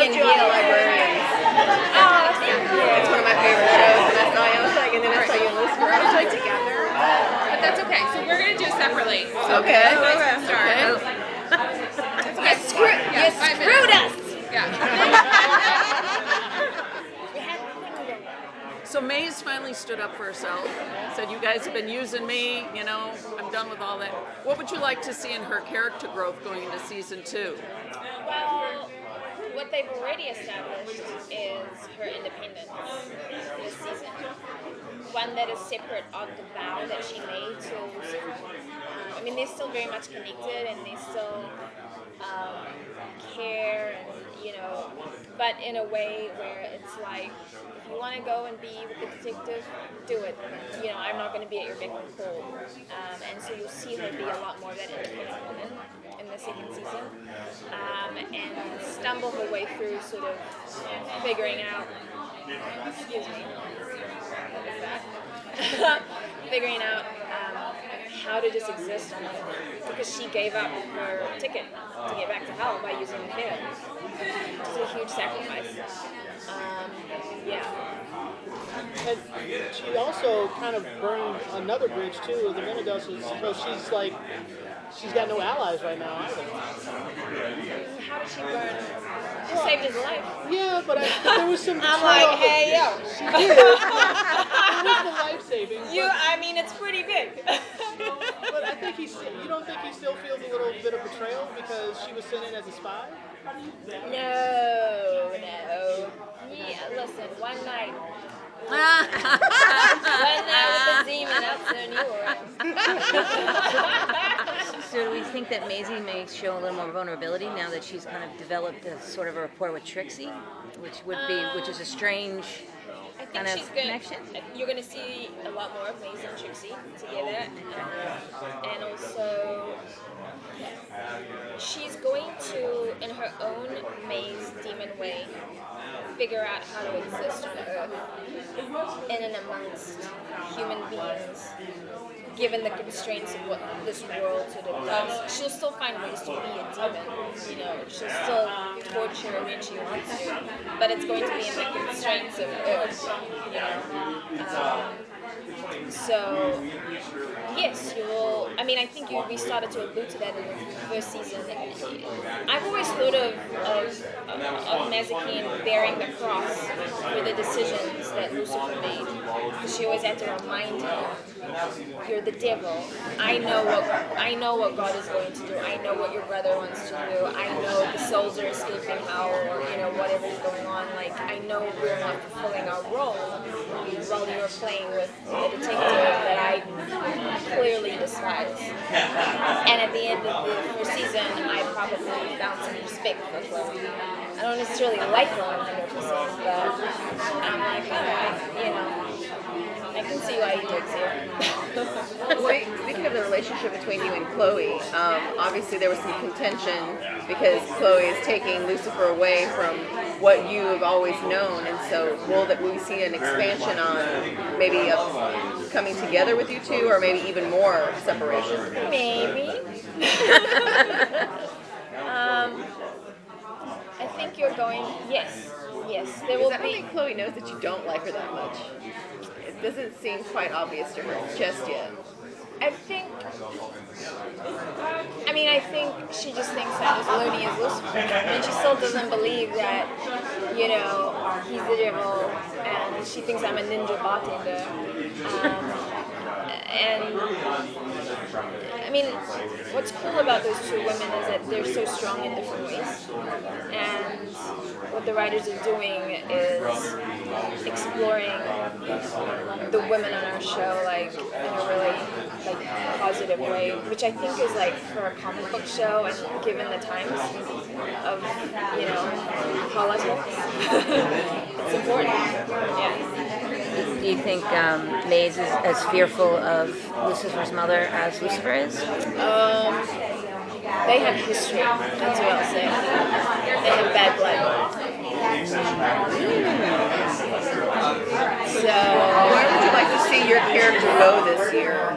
and heal librarians. Oh, thank you. It's one of my favorite shows, and I saw you. I was like, and then I saw you in Lucifer. I was like, together. But that's okay. So we're gonna do it separately. Okay. Start. You screwed us. Yeah. So Maze finally stood up for herself, said, you guys have been using me, you know, I'm done with all that. What would you like to see in her character growth going into season 2? Well, what they've already established is her independence this season. One that is separate of the vow that she made to Lucifer. I mean, they're still very much connected and they still care, and, you know, but in a way where it's like, if you want to go and be with the detective, do it. You know, I'm not going to be at your beck and call. And so you'll see her be a lot more of that independent woman in the second season, and stumble her way through sort of figuring out, excuse me, what was that? Figuring out how to just exist on Earth, because she gave up her ticket to get back to hell by using the fear. It's a huge sacrifice. Yeah. And she also kind of burned another bridge too as a minute ago, so she's like, she's got no allies right now either. How did she burn? She saved his life. Yeah, but there was some. I'm like, hey, yo. She did. It was the life saving. I mean, it's pretty big. But I think you don't think he still feels a little bit of betrayal because she was sent in as a spy? No. Yeah, listen, one night. One night with the demon, I'll turn you around. So do we think that Maisie may show a little more vulnerability now that she's kind of developed a sort of a rapport with Trixie, which is a strange I think kind of she's gonna, connection? You're going to see a lot more of Maisie and Trixie together, and also she's going to, in her own maze demon way, figure out how to exist on Earth in and amongst human beings, given the constraints of what this world sort of does. She'll still find ways to be a demon, you know, she'll still torture when she wants to, but it's going to be in the constraints of Earth, you know. So, yes, you will. I mean, I think we started to allude to that in the first season. I've always thought of Mazikeen bearing the cross for the decisions that Lucifer made. Because she always had to remind him, you're the devil. I know what God is going to do. I know what your brother wants to do. I know the souls are escaping hell, or, you know, whatever is going on. Like, I know we're not fulfilling our role while you're playing with the detective that I clearly despise. And at the end of the first season, I probably found some respect for Chloe. I don't necessarily like her 100%, but I'm like, you know, I can see why he digs here. Speaking of the relationship between you and Chloe, obviously there was some contention because Chloe is taking Lucifer away from what you have always known, and so will we see an expansion on maybe coming together with you two, or maybe even more separation? Maybe. I think you're going, yes, there will I don't be. think Chloe knows that you don't like her that much. It doesn't seem quite obvious to her just yet. I think she just thinks I'm as loony as Lucifer. And she still doesn't believe that, you know, he's the devil, and she thinks I'm a ninja bartender. And I mean, what's cool about those two women is that they're so strong in different ways. And what the writers are doing is exploring the women on our show, like, in a really, like, positive way, which I think is, like, for a comic book show, and given the times of, you know, politics, it's important. Yeah. Do you think Maze is as fearful of Lucifer's mother as Lucifer is? They have history, that's what I'll say. They have bad blood. So, where would you like to see your character go this year,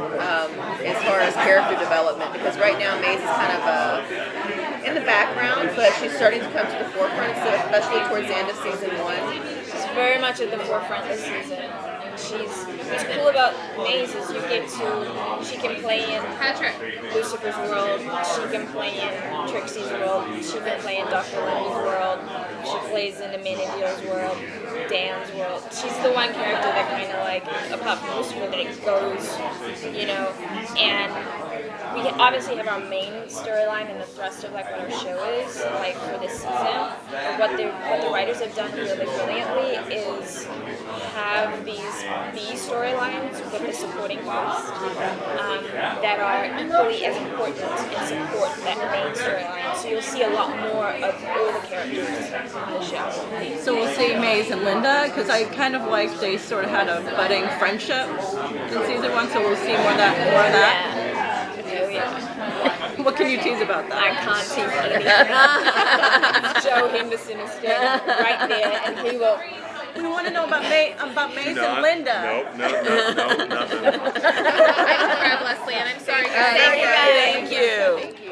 as far as character development? Because right now Maze is kind of in the background, but she's starting to come to the forefront, so especially towards the end of season 1. She's very much at the forefront this season. What's cool about Maze is she can play in Patrick. Lucifer's world, she can play in Trixie's world, she can play in Dr. Lenny's world, she plays in Amenadiel's world, Dan's world. She's the one character that kind of like, apart from Lucifer, that goes, and we obviously have our main storyline and the thrust of like what our show is like for this season. What the writers have done really brilliantly is have these B storylines with the supporting cast that are equally as important and support that main storyline. So you'll see a lot more of all the characters on the show. So we'll see Maze and Linda, because I kind of like they sort of had a budding friendship in season 1, so we'll see more of that. Yeah. Oh yeah. What can you tease about that? I can't tease anything. Joe Henderson is standing right there, and he will. We want to know about Maze and Linda. No, nothing. I don't grab Lesley, and I'm sorry. guys. Thank you.